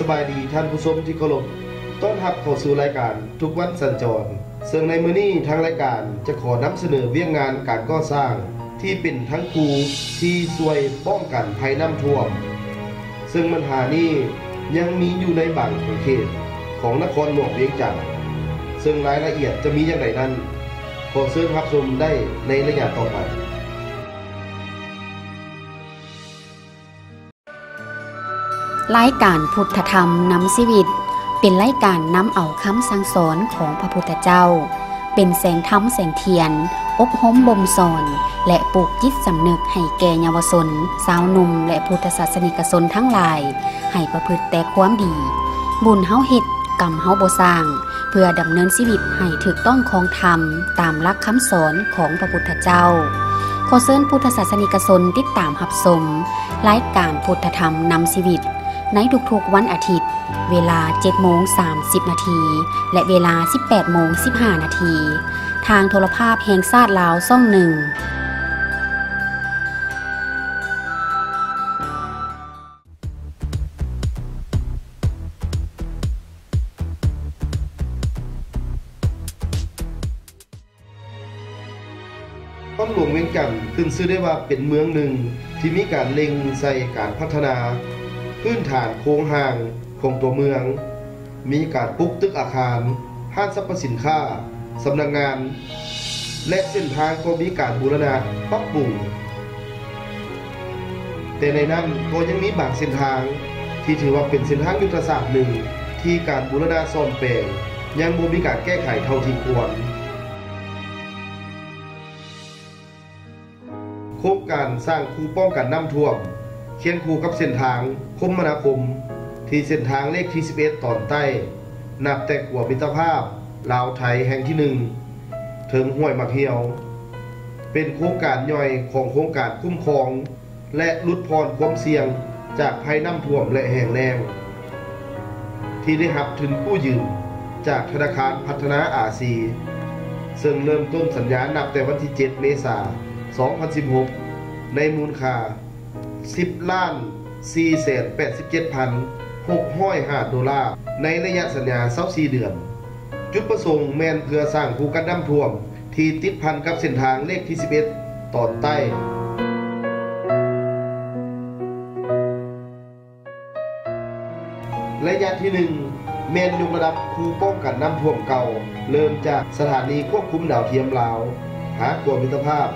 สบายดีท่านผู้ชมที่เคารพต้อนรับเข้าสู่รายการทุกวันสัญจรซึ่งในมื้อนี้ทางรายการจะขอนำเสนอเวียงงานการก่อสร้างที่เป็นทั้งครูที่ช่วยป้องกันภัยน้ำท่วมซึ่งปัญหานี้ยังมีอยู่ในบางเขตของนครหลวงเวียงจันทน์ซึ่งรายละเอียดจะมีอย่างไรนั้นขอเชิญรับชมได้ในระยะต่อไปรายการพุทธธรรมนำชีวิตเป็นรายการนำเอาคำสั่งสอนของพระพุทธเจ้าเป็นแสงธรรมแสงเทียนอบรมบ่มสอนและปลูกจิตสำนึกให้แก่เยาวชนสาวหนุ่มและพุทธศาสนิกชนทั้งหลายให้ประพฤติแต่ความดีบุญเฮาเฮ็ดกรรมเฮาบ่สร้างเพื่อดำเนินชีวิตให้ถูกต้องของธรรมตามหลักคำสอนของพระพุทธเจ้าขอเชิญพุทธศาสนิกชนติดตามรับชมรายการพุทธธรรมนำชีวิตในทุกๆวันอาทิตย์เวลา 7:30 น.และเวลา 18:15 น.ทางโทรภาพแห่งชาติลาวช่อง 1นครหลวงเวียงจันทน์ขึ้นชื่อได้ว่าเป็นเมืองหนึ่งที่มีการเล็งใส่การพัฒนาพื้นฐานโครงห่างของตัวเมืองมีการปลูกตึกอาคารห้างสรรพสินค้าสำนักงานและเส้นทางก็มีการบูรณะปรับปรุงแต่ในนั้นก็ยังมีบางเส้นทางที่ถือว่าเป็นเส้นทางยุทธศาสตร์หนึ่งที่การบูรณะซ่อมแซมยังบ่มีการแก้ไขเท่าที่ควรโครงการสร้างคูป้องกันน้ำท่วมเคียงคู่กับเส้นทางคมนาคมที่เส้นทางเลขที่11ตอนใต้นับแต่ขัวมิตรภาพลาวไทยแห่งที่1ถึงห้วยมักเหี่ยวเป็นโครงการย่อยของโครงการคุ้มครองและลดพรความเสี่ยงจากภัยน้ำท่วมและแห้งแล้งที่ได้รับทุนกู้ยืมจากธนาคารพัฒนาอาซีซึ่งเริ่มต้นสัญญานับแต่วันที่7 เมษายน 2016ในมูลค่า$10,487,605ในระยะสัญญา24เดือนจุดประสงค์แม่นเพื่อสร้างคูกันน้ำท่วมที่ติดพันกับเส้นทางเลขที่11ตอนใต้ระยะที่1แม่นยกระดับคูป้องกันน้ำท่วมเก่าเริ่มจากสถานีควบคุมดาวเทียมลาวหาขัวมิตรภาพ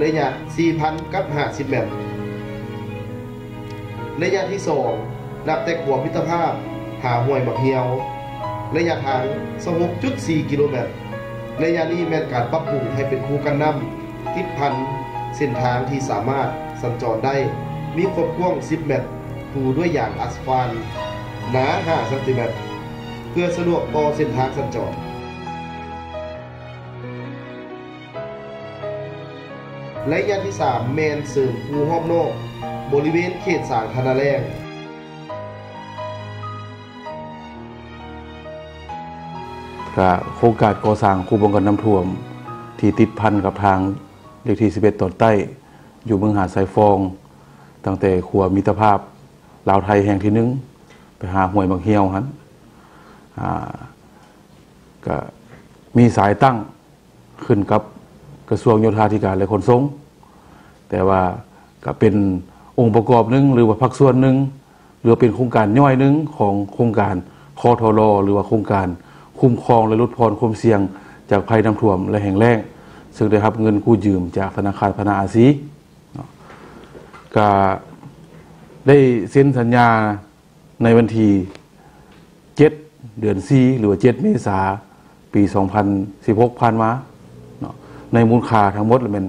ระยะ 4,000 กับ 50 เมตรระยะที่2นับแต่ขัวมิตรภาพหาห้วยมักเหี่ยวระยะทาง 26.4 กิโลเมตรระยะนี้แม่นการปรับปรุงให้เป็นคูกันน้ำติดพันเส้นทางที่สามารถสัญจรได้มีความกว้าง10 เมตรปูด้วยยางอัสฟัลต์หนา5 เซนติเมตรเพื่อสะดวกต่อเส้นทางสัญจรระยะที่3แมนเสริมคูรอบนอกบริเวณเขตสาธารณะแรงโครงการก่อสร้างคูป้องกันน้ำท่วมที่ติดพันกับทางเลขที่11ตอนใต้อยู่เมืองหาดสายฟองตั้งแต่ขัวมิตรภาพลาวไทยแห่งที่1ไปหาห้วยมักเหี่ยวหั่นก็มีสายตั้งขึ้นกับกระทรวงโยธาธิการและขนส่งแต่ว่าก็เป็นองค์ประกอบหนึ่งหรือว่าภาคส่วนหนึ่งหรือเป็นโครงการย่อยหนึ่งของโครงการคทรหรือว่าโครงการคุ้มครองและลดพรความเสี่ยงจากภัยน้ำท่วมและแห้งแล้งซึ่งได้รับเงินกู้ยืมจากธนาคารพัฒนาอาซีก็ได้เซ็นสัญญาในวันที่7 เดือน 4หรือว่า7 เมษายน ปี 2016ผ่านมาในมูลค่าทั้งหมดเป็น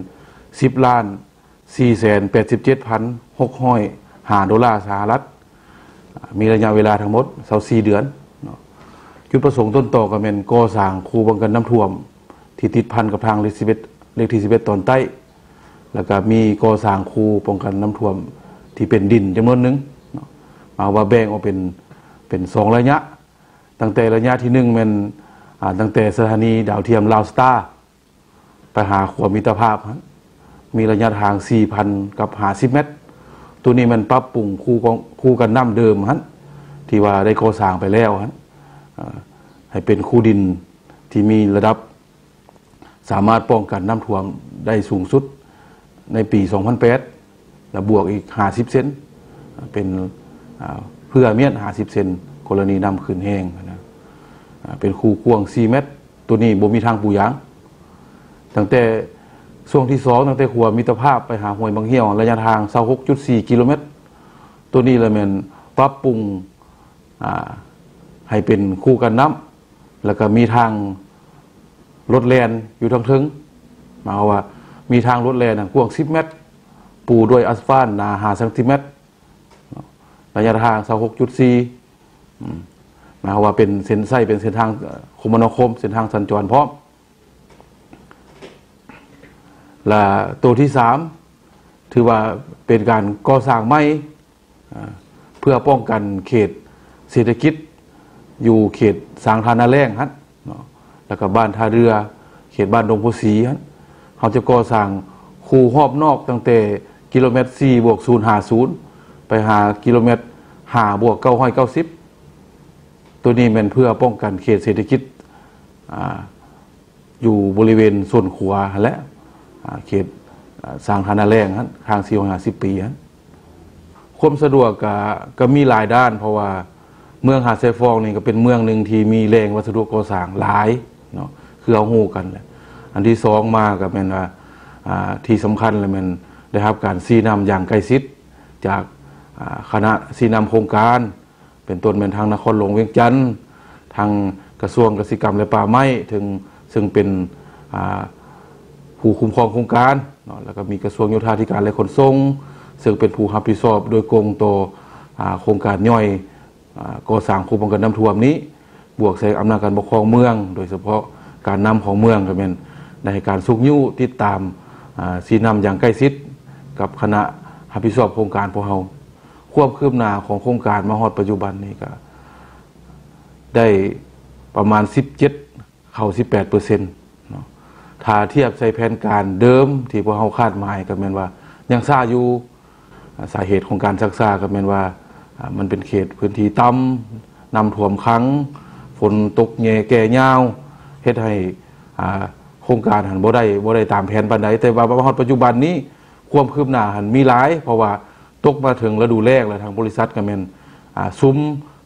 $10,487,605มีระยะเวลาทั้งหมด24 เดือนจุดประสงค์ต้นต่อก็เป็นก่อสร้างคูป้องกันน้ำท่วมที่ติดพันกับทางเลขที่11ตอนใต้แล้วก็มีก่อสร้างคูป้องกันน้ำท่วมที่เป็นดินจำนวนหนึ่งมาว่าแบ่งออกเป็น2 ระยะตั้งแต่ระยะที่1เป็นตั้งแต่สถานีดาวเทียมลาวสตาร์ไปหาขัวมิตรภาพมีระยะทาง 4,000 กับ 50 เมตรตัวนี้มันปรับปรุงคูกันน้ำเดิมที่ ที่ว่าได้ก่อสร้างไปแล้วให้เป็นคูดินที่มีระดับสามารถป้องกันน้ำท่วมได้สูงสุดในปี 2008 และบวกอีก50 เซนเป็นเพื่อเมียน50 เซนกรณีน้ำขึ้นแห้งนะเป็นคูกว้าง4 เมตรตัวนี้บ่มีทางปูยางตั้งแต่ช่วงที่2ตั้งแต่ขัวมิตรภาพไปหาห้วยบางเหี่ยวระยะทาง 26.4 กิโลเมตรตัวนี้เลยแม่นปรับปรุงให้เป็นคู่กันน้ำแล้วก็มีทางรถแล่นอยู่ทางถึงหมายว่ามีทางรถแล่นกว้าง10 เมตรปูด้วยอัสฟัลต์หนา5 เซนติเมตรระยะทาง 26.4 หมายว่าเป็นเส้นไส้เป็นเส้นทางคมนาคมเส้นทางสัญจรพร้อมและตัวที่3ถือว่าเป็นการก่อสร้างใหม่เพื่อป้องกันเขตเศรษฐกิจอยู่เขตสางทานาแรงฮะแล้วก็บ้านท่าเรือเขตบ้านดงโพสีฮะเขาจะก่อสร้างคูหอบนอกตั้งแต่กิโลเมตร4+050ไปหากิโลเมตร5+990ตัวนี้เป็นเพื่อป้องกันเขตเศรษฐกิจอยู่บริเวณส่วนขัวและเขตสางทานาแรงฮะทาง450 ปีฮะความสะดวกก็มีหลายด้านเพราะว่าเมืองหาดทรายฟองนี่ก็เป็นเมืองหนึ่งที่มีแรงวัสดุก่อสร้างหลายเนาะคือเอาหูกันแหละอันที่2มาก็เป็นว่าที่สำคัญเลยมันได้รับการซีนำอย่างใกล้ชิดจากคณะซีนำโครงการเป็นต้นเป็นทางนครหลวงเวียงจันทร์ทางกระทรวงเกษตรกรรมและป่าไม้ถึงซึ่งเป็นผู้คุ้มครองโครงการเนาะแล้วก็มีกระทรวงโยธาธิการและขนส่งซึ่งเป็นผู้รับผิดชอบโดยกงต่อโครงการย่อยก่อสร้างคูป้องกันน้ำท่วมนี้บวกใส่อำนาจการปกครองเมืองโดยเฉพาะการนำของเมืองก็เป็นในการสุกยิ้วติดตามสีนำอย่างใกล้ชิดกับคณะรับผิดชอบโครงการพวกเราควบคืบหน้าของโครงการมาฮอดปัจจุบันนี้ก็ได้ประมาณ17เข้า 18% เนาะถ้าเทียบใส่แผนการเดิมที่พวกเราคาดหมายก็แม่นว่ายังซ่าอยู่สาเหตุของการซักซ่าก็แม่นว่ามันเป็นเขตพื้นที่ต่ำน้ำท่วมขังฝนตกแง่แก่ยาวเฮ็ดให้โครงการหันบ่ได้ตามแผนปานใดแต่ว่าฮอดปัจจุบันนี้ความคืบหน้าหันมีหลายเพราะว่าตกมาถึงฤดูแล้งแล้วทางบริษัทก็แม่นซุ้ม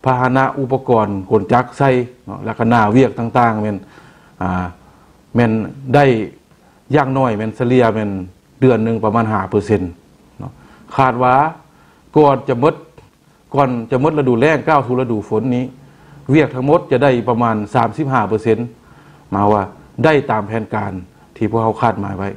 พาหนะอุปกรณ์กลจักรใส่แล้วก็หน้าเวียกต่างๆแม่นได้อย่างน้อยแม่นเฉลี่ยแม่นเดือนนึงประมาณ 5% เนาะคาดว่าก่อนจะหมดฤดูแล้งก้าวสู่ฤดูฝนนี้เวียกทั้งหมดจะได้ประมาณ 35% มาว่าได้ตามแผนการที่พวกเขาคาดหมายไว้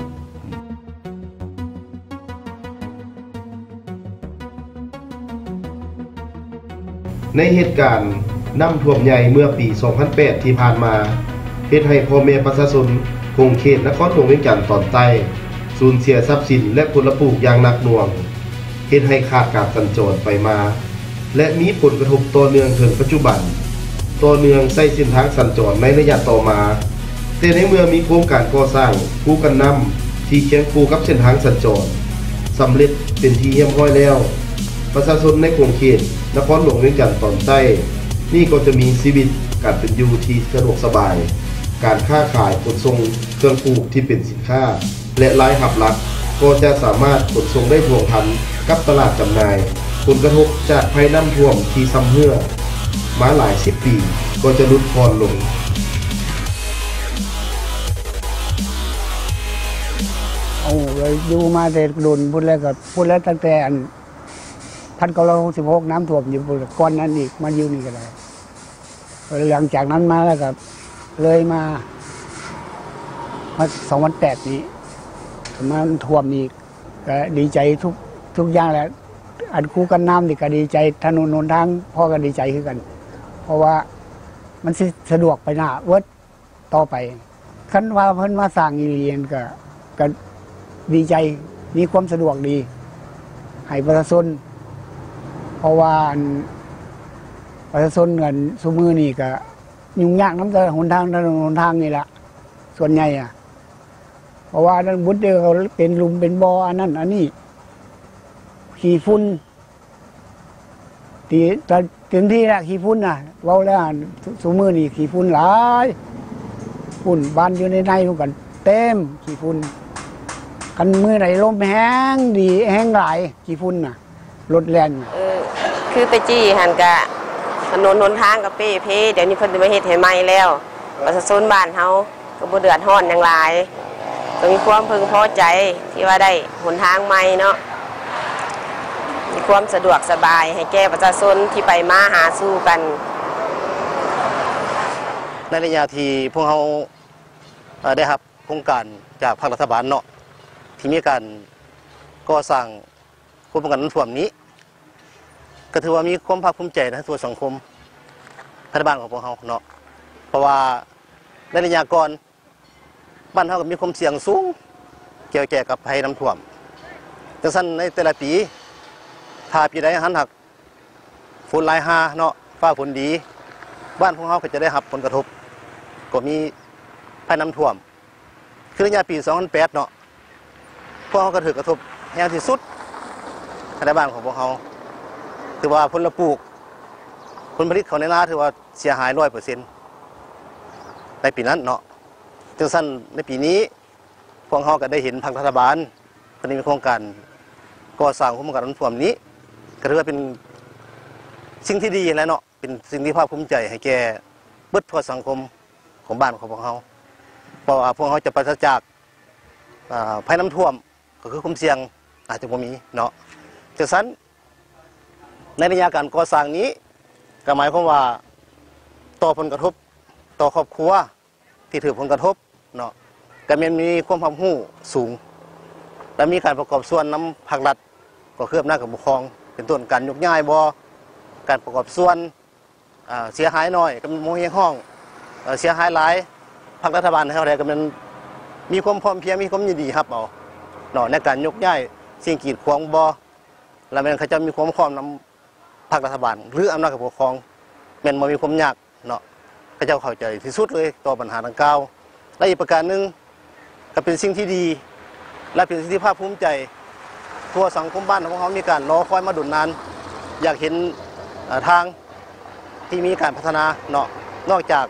ในเหตุการณ์น้ำท่วมใหญ่เมื่อปี 2008 ที่ผ่านมาเฮ็ดให้พ่อแม่ประชาชนคงเขตนครหลวงเวียงจันทน์ตอนใต้สูญเสียทรัพย์สินและผลปลูกอย่างหนักหน่วงเฮ็ดให้ขาดการสัญจรไปมาและมีผลกระทบต่อเนื่องถึงปัจจุบันต่อเนื่องใช้เส้นทางสัญจรในระยะต่อมาแต่ในเมื่อมีโครงการก่อสร้างคู่กันนำที่เคียงคู่กับเส้นทางสัญจรสำเร็จเป็นที่เรียบร้อยแล้วประชาชนในคงเขตนครหลวงเวียงจันทน์ตอนใต้นี่ก็จะมีชีวิตการเป็นอยู่ที่สะดวกสบายการค้าขายขนส่งเครื่องปลูกที่เป็นสินค้าและรายหับหลักก็จะสามารถขนส่งได้ท่วงทันกับตลาดจำหน่ายผลกระทบจากภัยน้ำท่วมที่ซ้ำเหื่อมาหลาย10 ปีก็จะลดพรลงเลยอยู่มาแต่โดนพูดแล้วตั้งแต่1966น้ำท่วมอยู่ก่อนนั้นอีกมาอยู่นี่ก็ได้หลังจากนั้นมาแล้วก็เลยมา2008นี้มันท่วมอีกก็ดีใจทุกอย่างแหละอันคู่กันน้ำนี่ก็ดีใจถนนหนทางพ่อก็ดีใจคือกันเพราะว่ามันสะดวกไปหน้าเวิร์ดต่อไปคันว่าเพิ่นมาสร้างอีเลียนก็ดีใจมีความสะดวกดีให้ประชาชนเพราะว่าประชาชนเงินซุมือนี่ก็ยุ่งยากน้ำแต่หนทางนี่แหละส่วนใหญ่เพราะว่านั้นบุตรเดียวเขาเป็นลุมเป็นบ่ออันนั้นอันนี้ขี่ฝุ่น ตีตอนเต็มที่แล้วขี้ฝุ่นน่ะเว้าแล้วซุมื้อนี้ขี้ฝุ่นหลายฝุ่นบ้านอยู่ในพวกกันเต็มขี้ฝุ่นกันมื้อไหนลมแห้งดีแห้งหลายขี้ฝุ่นน่ะรถแล่นคือไปจี้หันกะถนนหนทางกับเป้เพเดี๋ยวนี้เพิ่นจะมาเฮ็ดให้ใหม่แล้วประชาชนบ้านเฮาก็บ่เดือดร้อนหยังหลายก็มีความพึงพอใจที่ว่าได้หนทางใหม่เนาะมีความสะดวกสบายให้แก่ประชาชนที่ไปมาหาสู่กันในระยะที่พวกเราได้รับโครงการจากภาครัฐบาลเนาะที่มีการก่อสร้างโครงการน้ำท่วมนี้ก็ถือว่ามีความภาคภูมิใจในตัวสังคมรัฐบาลของพวกเราเนาะเพราะว่าในระยะก่อนบ้านเราก็มีความเสี่ยงสูงเกี่ยวกับภัยน้ำท่วมดังนั้นในแต่ละปีถ้าปีใดหันหักฝนหลายหาเนาะฟ้าฝนดีบ้านของเราก็จะได้รับผลกระทบก็มีภัยน้ำท่วมคือระยะปี 2008 เนาะพวกเราก็ถือกระทบแรงที่สุดในบ้านของพวกเราถือว่าผลปลูกผลผลิตของในนาถือว่าเสียหาย 100% ในปีนั้นเนาะจังสั้นในปีนี้พวกเราก็ได้เห็นภาครัฐบาลตอนนี้มีโครงการก่อสร้างโครงการน้ำท่วมนี้ก็ถือว่าเป็นสิ่งที่ดีแล้วเนาะเป็นสิ่งที่ภาคภูมิใจให้แก่เบิดทั่วสังคมของบ้านของพวกเราเพราะว่าพวกเราจะปราศจากภัยน้ำท่วมก็คือความเสี่ยงอาจจะบ่มีเนาะจังสั้นในระยะการก่อสร้างนี้ก็หมายความว่าต่อผลกระทบต่อครอบครัวที่ถือผลกระทบเนาะก็มีความความรู้สูงและมีการประกอบส่วนน้ำภาครัฐก็คืออำนาจการปกครองเป็นต้นการยกย้ายบ่การประกอบส่วนเสียหายน้อยก็โมเฮห้องเสียหายหลายภาครัฐบาลเท่าไรก็มันมีความพร้อมเพรียงมีความยินดีครับเอาเนาะในการยกย้ายสิ่งกีดขวางบ่แล้วมันเขาจะมีความพร้อมนำภาครัฐบาลหรืออำนาจการปกครองแม่นบ่มีความยากเนาะเขาจะเข้าใจที่สุดเลยต่อปัญหาดังกล่าวและอีกประการหนึ่งก็เป็นสิ่งที่ดีและเป็นสิ่งที่ภาคภูมิใจทั่วสังคมบ้านของเขามีการรอคอยมาดุนนานอยากเห็นทางที่มีการพัฒนาเนาะนอกจาก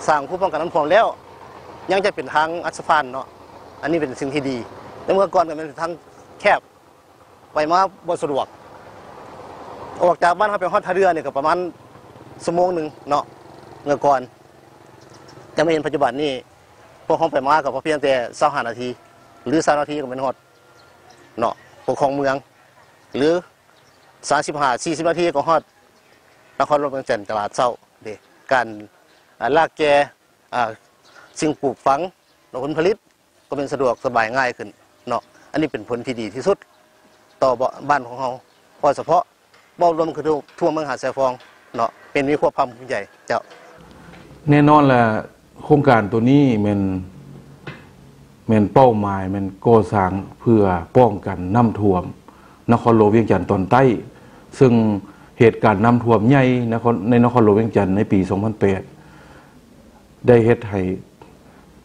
สร้างผู้ป้องกันน้ำท่วมแล้วยังจะเป็นทางอัศพานเนาะอันนี้เป็นสิ่งที่ดีแต่เมื่อก่อนก็เป็นทางแคบไปมาบ่สะดวกออกจากบ้านเขาไปฮอดท่าเรือเนี่ยก็ประมาณชั่วโมงหนึ่งเนาะเมื่อก่อนแต่ไม่เห็นปัจจุบันนี่พวกเขาไปมากับเพียงแต่25 นาทีหรือ3 นาทีก็เป็นฮอดเนาะปกครองเมืองหรือ35-40 นาทีก็ฮอดนครหลวงเวียงจันทร์ตลาดเช้าเด้การลากแกสิ่งปลูกฝังผลผลิตก็เป็นสะดวกสบายง่ายขึ้นเนาะอันนี้เป็นผลที่ดีที่สุดต่อบ้านของเราพอเฉพาะบ่รวมคือทั่วเมืองหาดทรายฟองเนาะเป็นมีความภาคภูมิใจเจ้าแน่นอนแหละโครงการตัวนี้มันเป้าหมายมันก่อสร้างเพื่อป้องกันน้ำท่วมนครหลวงเวียงจันทร์ตอนใต้ซึ่งเหตุการณ์น้ำท่วมใหญ่ในนครหลวงเวียงจันทร์ในปี 2008 ได้เฮ็ดให้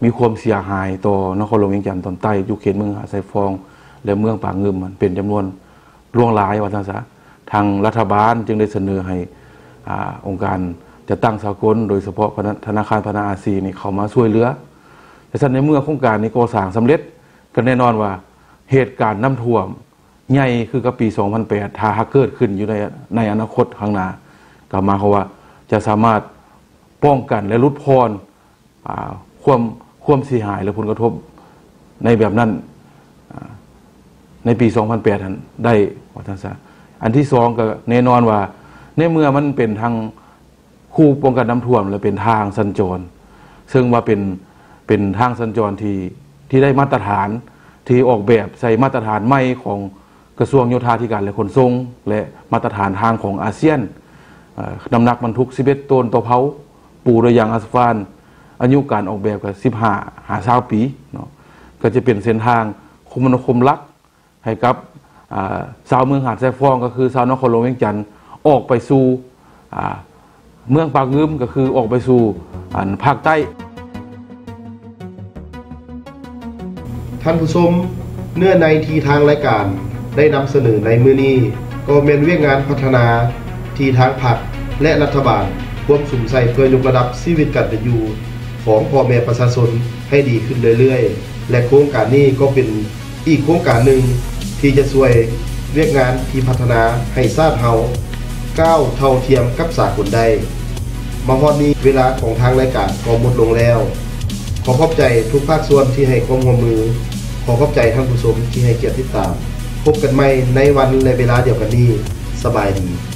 มีความเสียหายต่อนครหลวงเวียงจันทร์ตอนใต้อยู่เขตเมืองหาดทรายฟองและเมืองปากงึมมันเป็นจำนวนล่วงหลายว่าซั่นซะทางรัฐบาลจึงได้เสนอให้องค์การจะตั้งสากลโดยเฉพาะธนาคารพัฒนาอาเซียนนี่เข้ามาช่วยเหลือแต่ในเมื่อโครงการนี้ก่อสร้างสำเร็จก็แน่นอนว่าเหตุการณ์น้ำท่วมใหญ่คือกับปี 2008 ถ้าเกิดขึ้นอยู่ในอนาคตข้างหน้าก็หมายความว่าจะสามารถป้องกันและลดพรความเสียหายและผลกระทบในแบบนั้นในปี 2008 นั้นได้ว่าซั่นซะอันที่สองก็แน่นอนว่าในเมื่อมันเป็นทางคู่ป้องกันน้ำท่วมและเป็นทางสัญจรซึ่งว่าเป็นทางสัญจรที่ได้มาตรฐานที่ออกแบบใส่มาตรฐานใหม่ของกระทรวงโยธาธิการและขนส่งและมาตรฐานทางของอาเซียนน้ำหนักบรรทุก11 ตันต่อเผาปูด้วยยางอัสฟันอายุการออกแบบก็15-20 ปีเนาะก็จะเป็นเส้นทางคมนาคมหลักให้กับชาวเมืองหาดทรายฟองก็คือชาวนครหลวงเวียงจันทร์ออกไปสู่เมืองปากงึมก็คือออกไปสู่ภาคใต้ท่านผู้ชมเนื้อในที่ทางรายการได้นำเสนอในมื้อนี้ก็เป็นเวียกงานพัฒนา ที่ทางพรรคและรัฐบาลร่วมสุมใส่เพื่อยกระดับชีวิตการเป็นอยู่ของพ่อแม่ประชาชนให้ดีขึ้นเรื่อยๆและโครงการนี้ก็เป็นอีกโครงการหนึ่งที่จะช่วยเวียกงานที่พัฒนาให้ชาติเฮาก้าวเท่าเทียมกับสากลได้มาฮอดนี้เวลาของทางรายการก็หมดลงแล้วขอขอบใจทุกภาคส่วนที่ให้ความร่วมมือขอขอบใจท่านผู้ชมที่ให้เกียรติติดตามพบกันใหม่ในวันและเวลาเดียวกันนี้สบายดี